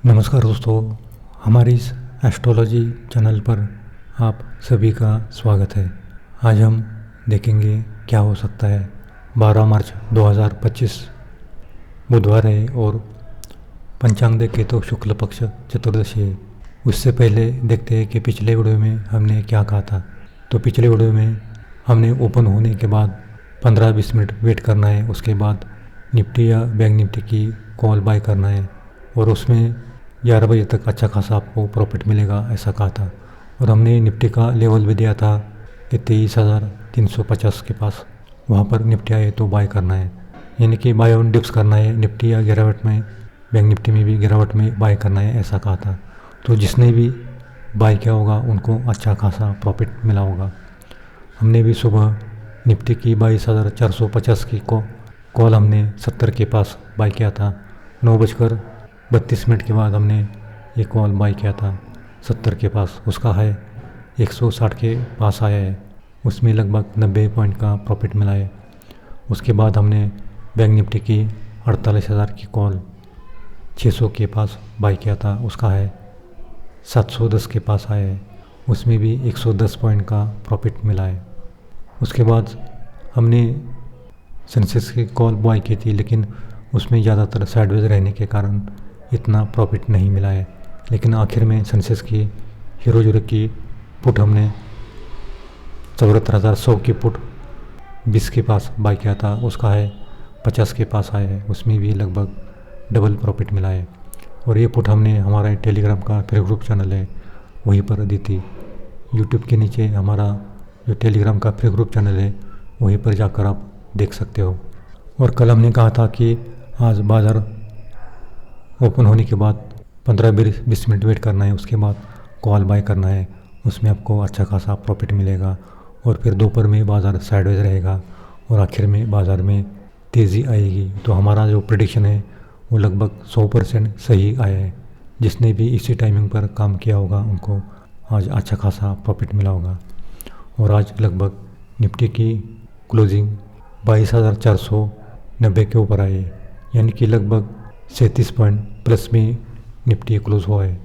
नमस्कार दोस्तों, हमारी इस एस्ट्रोलॉजी चैनल पर आप सभी का स्वागत है। आज हम देखेंगे क्या हो सकता है। 12 मार्च 2025 बुधवार है और पंचांग देखें तो शुक्ल पक्ष चतुर्दशी है। उससे पहले देखते हैं कि पिछले वीडियो में हमने क्या कहा था। तो पिछले वीडियो में हमने ओपन होने के बाद 15-20 मिनट वेट करना है, उसके बाद निफ्टी या बैंक निफ्टी की कॉल बाय करना है और उसमें 11 बजे तक अच्छा खासा आपको प्रॉफिट मिलेगा, ऐसा कहा था। और हमने निफ्टी का लेवल भी दिया था कि 23,350 के पास, वहाँ पर निफ्टी आए तो बाय करना है, यानी कि बाय ऑन डिप्स करना है। निफ्टी या गिरावट में, बैंक निफ्टी में भी गिरावट में बाय करना है, ऐसा कहा था। तो जिसने भी बाय किया होगा उनको अच्छा खासा प्रॉफिट मिला होगा। हमने भी सुबह निफ्टी की 22,450 की कॉल हमने 70 के पास बाय किया था। 9:32 के बाद हमने ये कॉल बाय किया था 70 के पास। उसका है 160 के पास आया है, उसमें लगभग 90 पॉइंट का प्रॉफिट मिला है। उसके बाद हमने बैंक निफ्टी की 48,000 की कॉल 600 के पास बाय किया था, उसका है 710 के पास आया है, उसमें भी 110 पॉइंट का प्रॉफिट मिला है। उसके बाद हमने सेंसेक्स की कॉल बाय की थी, लेकिन उसमें ज़्यादातर साइडवेज रहने के कारण इतना प्रॉफिट नहीं मिला है। लेकिन आखिर में सेंसेक्स की हीरो ज़ीरो की पुट हमने 74,100 की पुट 20 के पास बाय किया था, उसका है 50 के पास आया है, उसमें भी लगभग डबल प्रॉफिट मिला है। और ये पुट हमने हमारा टेलीग्राम का फ्री ग्रुप चैनल है वहीं पर दी थी। यूट्यूब के नीचे हमारा जो टेलीग्राम का फ्री ग्रुप चैनल है वहीं पर जाकर आप देख सकते हो। और कल हमने कहा था कि आज बाज़ार ओपन होने के बाद 15-20 मिनट वेट करना है, उसके बाद कॉल बाय करना है, उसमें आपको अच्छा खासा प्रॉफिट मिलेगा। और फिर दोपहर में बाज़ार साइडवेज रहेगा और आखिर में बाज़ार में तेज़ी आएगी। तो हमारा जो प्रेडिक्शन है वो लगभग 100% सही आया है। जिसने भी इसी टाइमिंग पर काम किया होगा उनको आज अच्छा खासा प्रॉफिट मिला होगा। और आज लगभग निफ्टी की क्लोजिंग 22,490 के ऊपर आई है, यानी कि लगभग 37 पॉइंट प्लस में निफ्टी क्लोज हुआ है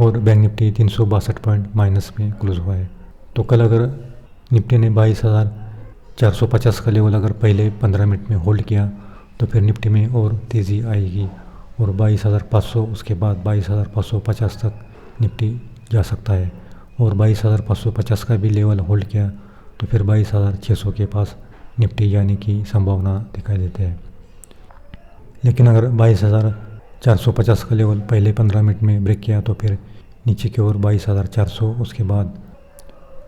और बैंक निफ्टी 362 पॉइंट माइनस में क्लोज हुआ है। तो कल अगर निफ्टी ने 22,450 का लेवल अगर पहले 15 मिनट में होल्ड किया तो फिर निफ्टी में और तेज़ी आएगी और 22,500, उसके बाद 22,550 तक निफ्टी जा सकता है। और 22,550 का भी लेवल होल्ड किया तो फिर 22,600 के पास निफ्टी जाने की संभावना दिखाई देती है। लेकिन अगर 22,450 का लेवल पहले 15 मिनट में ब्रेक किया तो फिर नीचे की ओर 22,400, उसके बाद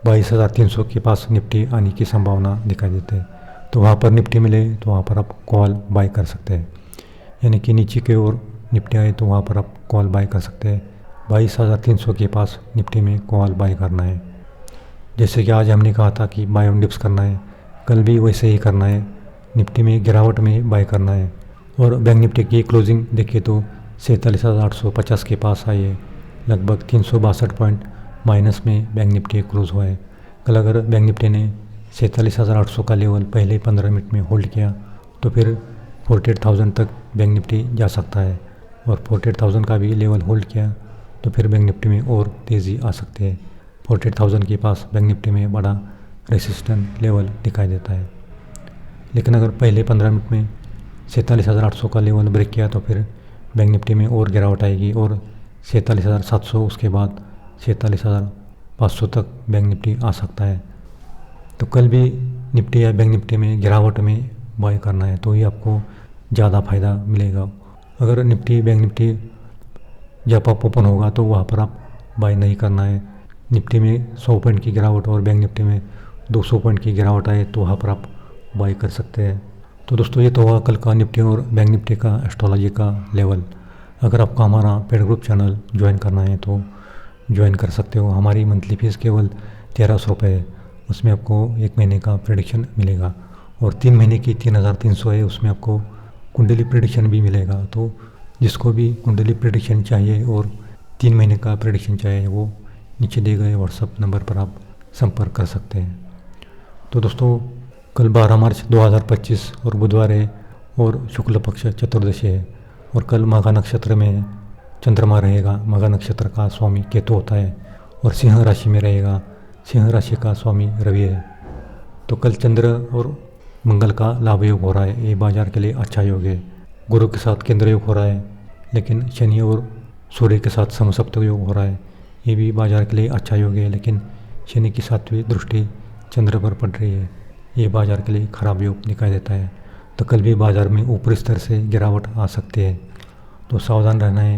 22,300 के पास निफ्टी आने की संभावना दिखाई देती है। तो वहाँ पर निफ्टी मिले तो वहाँ पर आप कॉल बाय कर सकते हैं, यानी कि नीचे की ओर निफ्टी आए तो वहाँ पर आप कॉल बाय कर सकते हैं। 22,300 के पास निफ्टी में कॉल बाय करना है। जैसे कि आज हमने कहा था कि बाय ऑन डिप्स करना है, कल भी वैसे ही करना है। निफ्टी में गिरावट में बाय करना है। और बैंक निफ्टी की क्लोजिंग देखिए तो 47,850 के पास आई है, लगभग 362 पॉइंट माइनस में बैंक निफ्टी क्लोज हुआ है। कल अगर बैंक निफ्टी ने 47,800 का लेवल पहले 15 मिनट में होल्ड किया तो फिर 48,000 तक बैंक निफ्टी जा सकता है। और 48,000 का भी लेवल होल्ड किया तो फिर बैंक निफ्टी में और तेज़ी आ सकती है। 48,000 के पास बैंक निफ्टी में बड़ा रेसिस्टेंट लेवल दिखाई देता है। लेकिन अगर पहले 15 मिनट में 47,800 का लेवल ब्रेक किया तो फिर बैंक निफ्टी में और गिरावट आएगी और 47,700, उसके बाद 47,500 तक बैंक निफ्टी आ सकता है। तो कल भी निफ्टी या बैंक निफ्टी में गिरावट में बाय करना है तो ही आपको ज़्यादा फ़ायदा मिलेगा। अगर निफ्टी बैंक निफ्टी जब आप ओपन होगा तो वहाँ पर आप बाय नहीं करना है। निफ्टी में 100 पॉइंट की गिरावट और बैंक निफ्टी में 200 पॉइंट की गिरावट आए तो वहाँ पर आप बाय कर सकते हैं। तो दोस्तों ये तो हुआ कल का निफ्टी और बैंक निफ्टी का एस्ट्रोलॉजी का लेवल। अगर आपको हमारा पेड ग्रुप चैनल ज्वाइन करना है तो ज्वाइन कर सकते हो। हमारी मंथली फीस केवल 1,300 रुपये है, उसमें आपको 1 महीने का प्रेडिक्शन मिलेगा। और 3 महीने की 3,300 है, उसमें आपको कुंडली प्रेडिक्शन भी मिलेगा। तो जिसको भी कुंडली प्रेडिक्शन चाहिए और 3 महीने का प्रेडिक्शन चाहिए वो नीचे दिए गए व्हाट्सएप नंबर पर आप संपर्क कर सकते हैं। तो दोस्तों कल 12 मार्च 2025 और बुधवार है और शुक्ल पक्ष चतुर्दशी है और कल माघा नक्षत्र में है। चंद्रमा रहेगा, मघा नक्षत्र का स्वामी केतु होता है, और सिंह राशि में रहेगा, सिंह राशि का स्वामी रवि है। तो कल चंद्र और मंगल का लाभ योग हो रहा है, ये बाजार के लिए अच्छा योग है। गुरु के साथ केंद्र योग हो रहा है, लेकिन शनि और सूर्य के साथ समसप्तक योग हो रहा है, ये भी बाजार के लिए अच्छा योग है, लेकिन शनि की 7वीं दृष्टि चंद्र पर पड़ रही है, ये बाजार के लिए खराब योग दिखाई देता है। तो कल भी बाजार में ऊपरी स्तर से गिरावट आ सकती है, तो सावधान रहना है।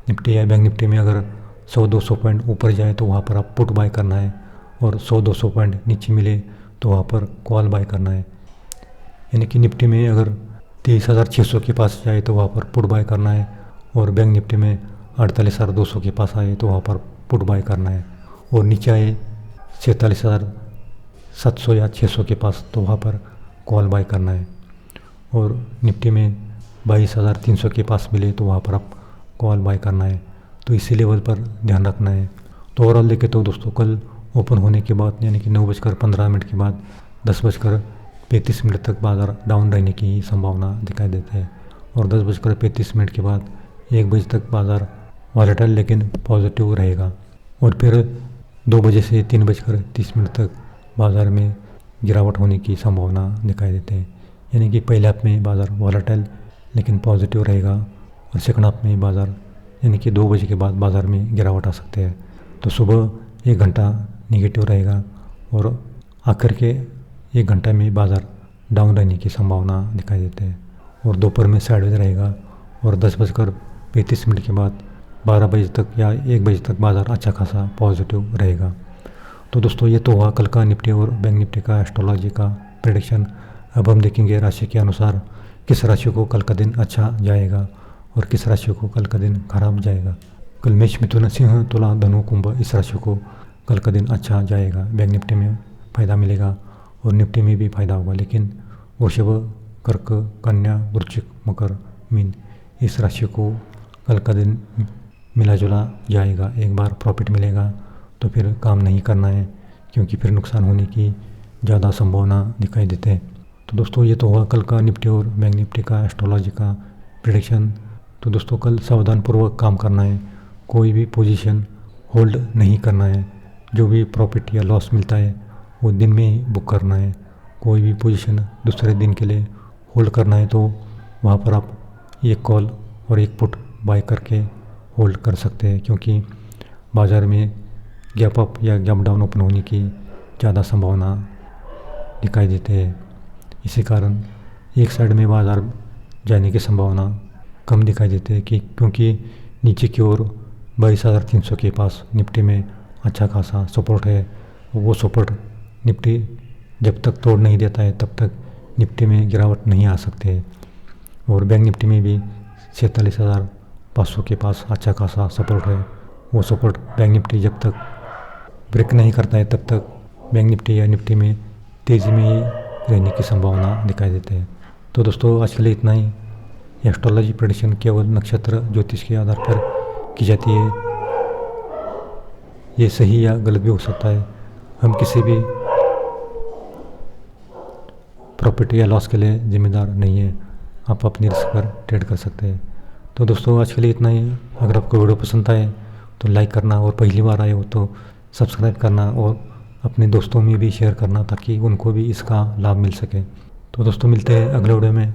निफ्टी या बैंक निफ्टी में अगर 100-200 पॉइंट ऊपर जाए तो वहाँ पर आप पुट बाय करना है, और 100-200 पॉइंट नीचे मिले तो वहाँ पर कॉल बाय करना है। यानी कि निफ्टी में अगर 23,600 के पास जाए तो वहाँ पर पुट बाय करना है, और बैंक निफ्टी में 48,200 के पास आए तो वहाँ पर पुट बाय करना है, और नीचे आए 47,700 या 600 के पास तो वहाँ पर कॉल बाय करना है, और निफ्टी में 22,300 के पास मिले तो वहाँ पर आप कॉल बाय करना है। तो इसी लेवल पर ध्यान रखना है। तो ओवरऑल देखें तो दोस्तों कल ओपन होने के बाद यानी कि 9:15 के बाद 10:35 तक बाजार डाउन रहने की संभावना दिखाई देती है, और 10:35 के बाद 1 बजे तक बाजार वॉलेटाइल लेकिन पॉजिटिव रहेगा, और फिर 2 बजे से 3:30 तक बाजार में गिरावट होने की संभावना दिखाई देती है। यानी कि पहले हाफ में बाजार वॉलेटाइल लेकिन पॉजिटिव रहेगा, और सेकंड हाफ में बाजार यानी कि 2 बजे के बाद बाजार में गिरावट आ सकते हैं। तो सुबह 1 घंटा निगेटिव रहेगा, और आखिर के 1 घंटा में बाजार डाउन रहने की संभावना दिखाई देती है, और दोपहर में साइडवेज रहेगा, और 10:35 के बाद 12 बजे तक या 1 बजे तक बाजार अच्छा खासा पॉजिटिव रहेगा। तो दोस्तों ये तो हुआ कल का निफ्टी और बैंक निफ्टी का एस्ट्रोलॉजी का प्रेडिक्शन। अब हम देखेंगे राशि के अनुसार किस राशि को कल का दिन अच्छा जाएगा और किस राशि को कल का दिन खराब जाएगा। कल मेष, मिथुन, सिंह, तुला, धनु, कुंभ इस राशि को कल का दिन अच्छा जाएगा। बैंक निफ्टी में फ़ायदा मिलेगा और निफ्टी में भी फ़ायदा होगा, लेकिन वृषभ, कर्क, कन्या, वृश्चिक, मकर, मीन इस राशि को कल का दिन मिला जुला जाएगा। एक बार प्रॉफिट मिलेगा तो फिर काम नहीं करना है, क्योंकि फिर नुकसान होने की ज़्यादा संभावना दिखाई देते हैं। तो दोस्तों ये तो हुआ कल का निफ्टी और बैंक निफ्टी का एस्ट्रोलॉजी का प्रेडिक्शन। तो दोस्तों कल सावधानपूर्वक काम करना है, कोई भी पोजीशन होल्ड नहीं करना है। जो भी प्रॉफिट या लॉस मिलता है वो दिन में ही बुक करना है। कोई भी पोजीशन दूसरे दिन के लिए होल्ड करना है तो वहाँ पर आप एक कॉल और एक पुट बाय करके होल्ड कर सकते हैं, क्योंकि बाज़ार में गैप अप या गैप डाउन ओपन होने की ज़्यादा संभावना दिखाई देती है। इसी कारण एक साइड में बाज़ार जाने की संभावना कम दिखाई देती है, क्योंकि नीचे की ओर 22,300 के पास निफ्टी में अच्छा खासा सपोर्ट है। वो सपोर्ट निफ्टी जब तक तोड़ नहीं देता है तब तक निफ्टी में गिरावट नहीं आ सकती है। और बैंक निफ्टी में भी 47,500 के पास अच्छा खासा सपोर्ट है। वो सपोर्ट बैंक निफ्टी जब तक ब्रेक नहीं करता है तब तक बैंक निफ्टी या निफ्टी में तेज़ी में ही रहने की संभावना दिखाई देती है। तो दोस्तों आज के लिए इतना ही। एस्ट्रोलॉजी प्रेडिक्शन केवल नक्षत्र ज्योतिष के आधार पर की जाती है, ये सही या गलत भी हो सकता है। हम किसी भी प्रॉफिट या लॉस के लिए जिम्मेदार नहीं है, आप अपनी रिस्क पर ट्रेड कर सकते हैं। तो दोस्तों आज के लिए इतना ही। अगर आपको वीडियो पसंद आए तो लाइक करना, और पहली बार आए हो तो सब्सक्राइब करना, और अपने दोस्तों में भी शेयर करना ताकि उनको भी इसका लाभ मिल सके। तो दोस्तों मिलते हैं अगले वीडियो में।